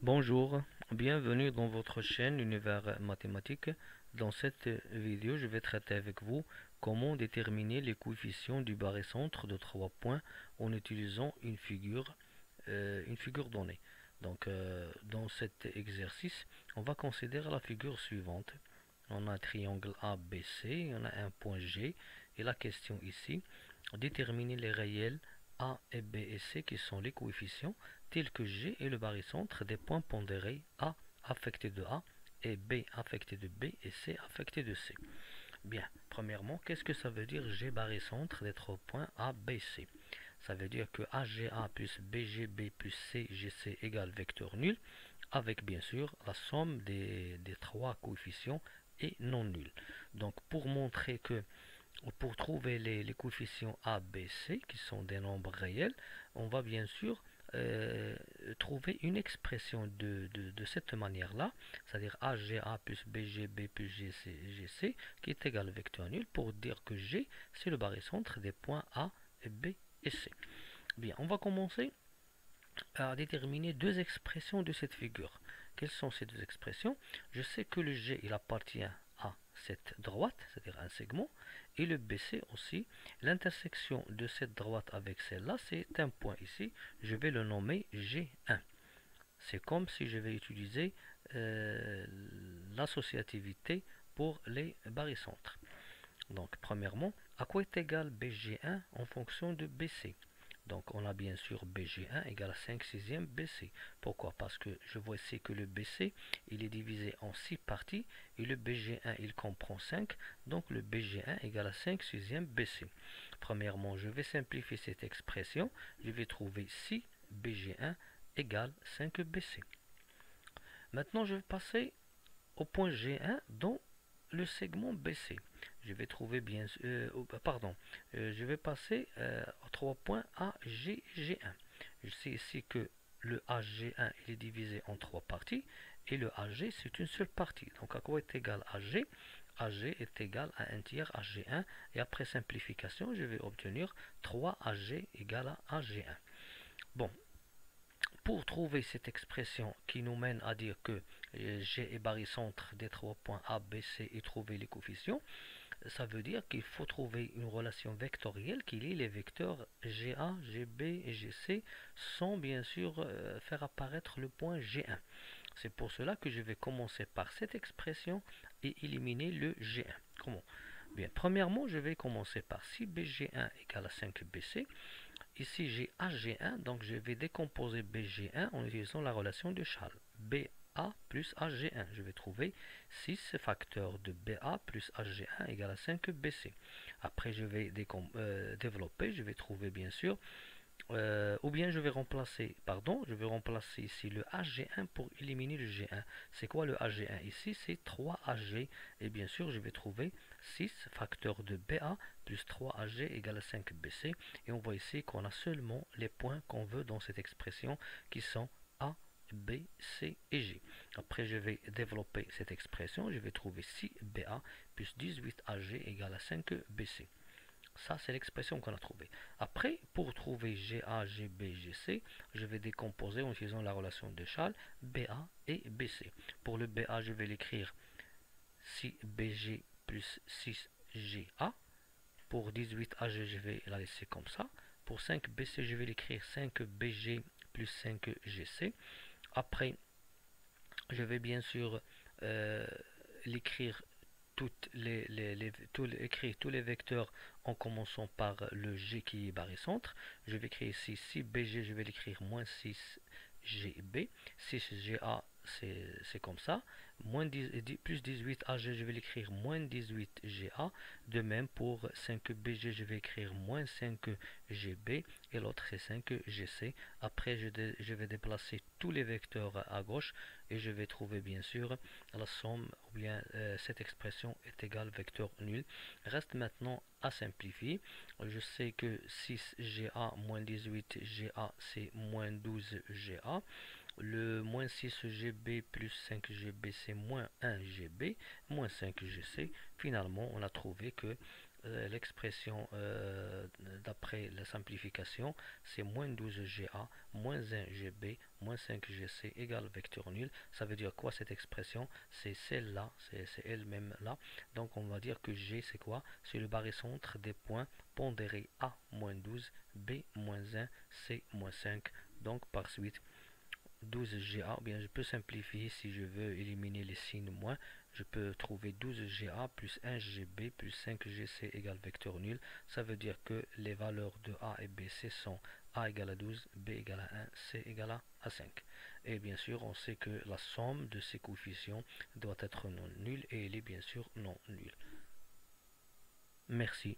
Bonjour, bienvenue dans votre chaîne Univers Mathématique. Dans cette vidéo, je vais traiter avec vous comment déterminer les coefficients du barycentre de 3 points en utilisant une figure donnée. Dans cet exercice, on va considérer la figure suivante. On a un triangle ABC, on a un point G, et la question ici, déterminer les réels A et B et C qui sont les coefficients tels que G est le barycentre des points pondérés A affecté de A et B affecté de B et C affecté de C. Bien, premièrement, qu'est-ce que ça veut dire G barycentre des trois points A, B, C? Ça veut dire que AGA plus BGB plus CGC égale vecteur nul, avec bien sûr la somme des trois coefficients est non nul. Donc pour montrer que pour trouver les coefficients A, B, C, qui sont des nombres réels, on va bien sûr trouver une expression de cette manière-là, c'est-à-dire AGA plus BGB plus GC, qui est égal au vecteur nul, pour dire que G, c'est le barycentre des points A, B et C. Bien, on va commencer à déterminer deux expressions de cette figure. Quelles sont ces deux expressions? Je sais que le G, il appartient à cette droite, c'est-à-dire un segment, et le BC aussi. L'intersection de cette droite avec celle-là, c'est un point ici. Je vais le nommer G1. C'est comme si je vais utiliser l'associativité pour les barycentres. Donc, premièrement, à quoi est égal BG1 en fonction de BC? Donc on a bien sûr BG1 égale à 5 sixièmes BC. Pourquoi? Parce que je vois ici que le BC il est divisé en 6 parties et le BG1 il comprend 5. Donc le BG1 égale à 5 sixièmes BC. Premièrement, je vais simplifier cette expression. Je vais trouver 6 BG1 égale 5 BC. Maintenant je vais passer au point G1 dont le segment BC. Je vais trouver bien je vais passer aux trois points AG et G1. Je sais ici que le AG1 il est divisé en trois parties et le AG c'est une seule partie. Donc à quoi est égal AG? AG est égal à 1 tiers AG1 et après simplification je vais obtenir 3 AG égale à AG1. Bon, pour trouver cette expression qui nous mène à dire que G est barycentre des trois points A, B, C et trouver les coefficients, ça veut dire qu'il faut trouver une relation vectorielle qui lie les vecteurs GA, GB et GC sans bien sûr faire apparaître le point G1. C'est pour cela que je vais commencer par cette expression et éliminer le G1. Comment? Bien, premièrement, je vais commencer par si BG1 égale à 5BC. Ici, j'ai AG1, donc je vais décomposer BG1 en utilisant la relation de Charles. BA plus AG1. Je vais trouver 6 facteurs de BA plus AG1 égale à 5BC. Après, je vais développer, je vais trouver bien sûr ou bien je vais remplacer ici le AG1 pour éliminer le G1. C'est quoi le AG1 ici? C'est 3AG. Et bien sûr, je vais trouver 6 facteurs de BA plus 3AG égale à 5BC. Et on voit ici qu'on a seulement les points qu'on veut dans cette expression qui sont A, B, C et G. Après, je vais développer cette expression. Je vais trouver 6BA plus 18AG égale à 5BC. Ça, c'est l'expression qu'on a trouvée. Après, pour trouver GA, GB, GC, je vais décomposer en utilisant la relation de Charles, BA et BC. Pour le BA, je vais l'écrire 6BG plus 6GA. Pour 18AG, je vais la laisser comme ça. Pour 5BC, je vais l'écrire 5BG plus 5GC. Après, je vais bien sûr l'écrire écrire tous les vecteurs en commençant par le G qui est barycentre. Je vais écrire ici 6BG, je vais l'écrire moins 6GB. 6GA, c'est comme ça. Plus 18AG, je vais l'écrire moins 18GA. De même pour 5BG, je vais écrire moins 5GB et l'autre c'est 5GC. Après, je vais déplacer tous les vecteurs à gauche et je vais trouver bien sûr la somme ou bien cette expression est égale vecteur nul. Reste maintenant à simplifier. Je sais que 6GA moins 18GA c'est moins 12GA. Le moins 6GB plus 5GB c'est moins 1GB moins 5GC. Finalement on a trouvé que l'expression d'après la simplification, c'est moins 12GA, moins 1GB, moins 5GC égale vecteur nul. Ça veut dire quoi cette expression? C'est celle-là, c'est elle-même là. Donc on va dire que G c'est quoi? C'est le barycentre des points pondérés A moins 12, B moins 1, C moins 5. Donc par suite, 12GA, bien je peux simplifier si je veux éliminer les signes moins. Je peux trouver 12GA plus 1GB plus 5GC égale vecteur nul. Ça veut dire que les valeurs de A et B, C sont A égale à 12, B égale à 1, C égale à 5. Et bien sûr, on sait que la somme de ces coefficients doit être non nulle et elle est bien sûr non nulle. Merci.